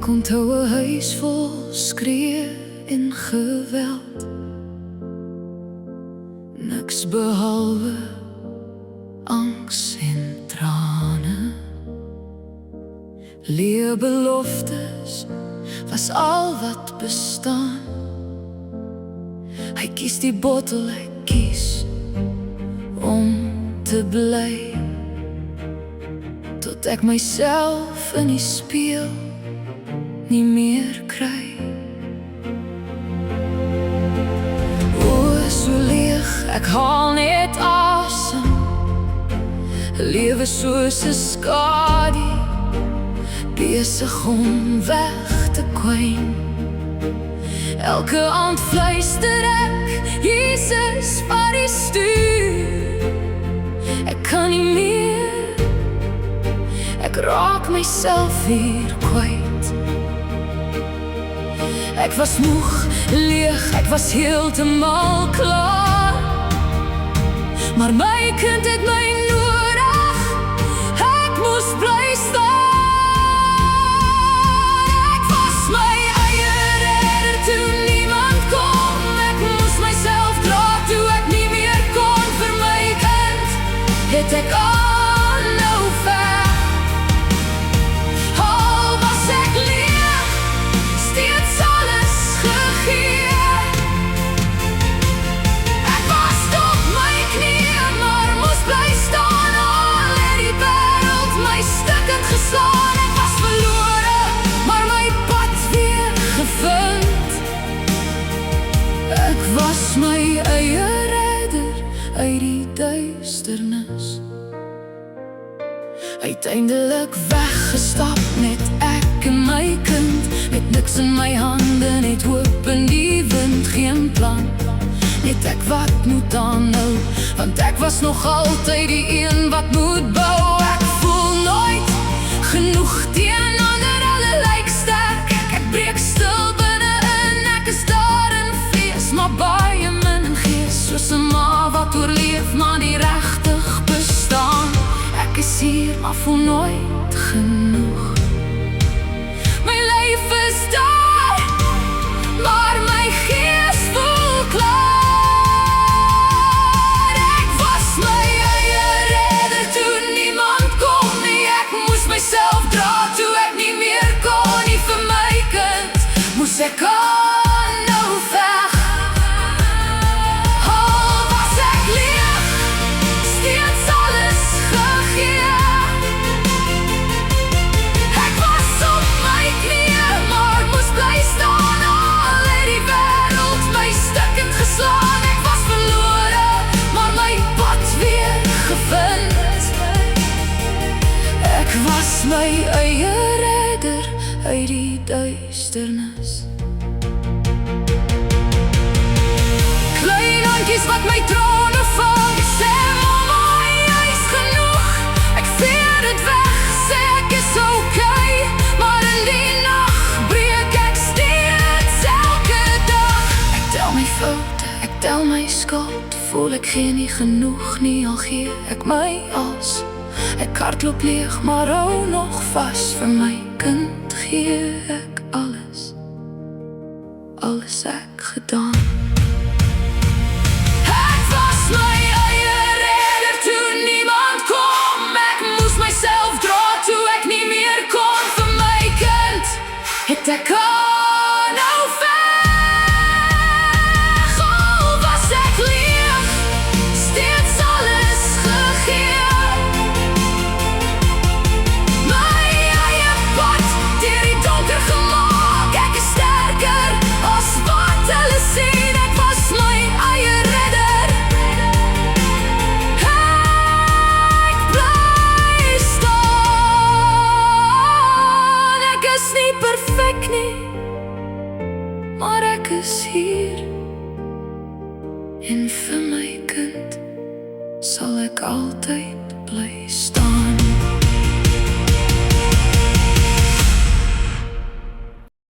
onthou 'n huis vol skree en geweld. Niks behalwe angs en trane. Leë beloftes was al wat bestaan. Hy kies die bottel, hy kies om te bly, tot ek myself in die spieël nie meer kry. O, so leeg, ek haal net asem. Lewe soos 'n skadu, besig om weg te kwyn. Elke aand fluister ek, Jesus, vat die stuur. Ek kan nie meer, ek raak myself hier kwyt. Ek was moeg, leeg, ek was heeltemal klaar. Maar my kind het my nodig, ek moes bly staan. Ek was my eie redder toe niemand kom. Ek moes myself dra toe ek nie meer kon. Vir my kind het ek aanhou ver. Al was ek leeg, steeds alles gegee. Ek was op my knieë, maar moes bly staan. Al het die wêreld my stukkend geslaan. Ek was verlore, maar my pad weer gevind. Ek was my eie redder uit die duisternis. Uiteindelik weggestap, net ek en my kind. Met niks in my hande, net hoop in die wind. Geen plan, net ek wat moet aanhou. Want ek was nog altyd die een wat moet bou. Ek voel nooit genoeg teen ander, hulle lyk sterk. Ek breek stil binne-in, ek is daar in fees, maar baie min in gees. Soos 'n ma wat oorleef, maar nie regtig bestaan. Ek is hier, maar voel nooit genoeg. My lyf is daar, maar my gees voel klaar. Ek was my eie redder toe niemand kom nie. Ek moes myself dra toe ek nie meer kon nie. Vir my kind moes ek aanhou veg. Al was ek leeg, steeds alles gegee. Ek was op my knieë, maar moes bly staan. Al het die wêreld my stukkend geslaan. Ek was verlore, maar my pad weer gevind. Ek was my eie redder uit die duisternis. Klein handjies wat my trane vang, sê mama, jy is genoeg. Ek veer dit weg, sê ek is okay. Maar in die nag breek ek steeds elke dag. Ek tel my foute, ek tel my skuld. Voel ek gee nie genoeg nie, al gee ek my als. Ek hardloop leeg, maar hou nog vas. Vir my kind gee ek alles, alles ek gedaan. Ek was my eie redder toe niemand kom. Ek moes myself dra toe ek nie meer kon. Vir my kind het ek aanhou veg. Al was ek leeg, steeds alles gegee. My eie pad deur die donker gemaak. Ek is sterker as wat hulle sien. Ek was my eie redder. Ek bly staan. Ek is nie perfek nie, maar ek is hier. En vir my kind sal ek altyd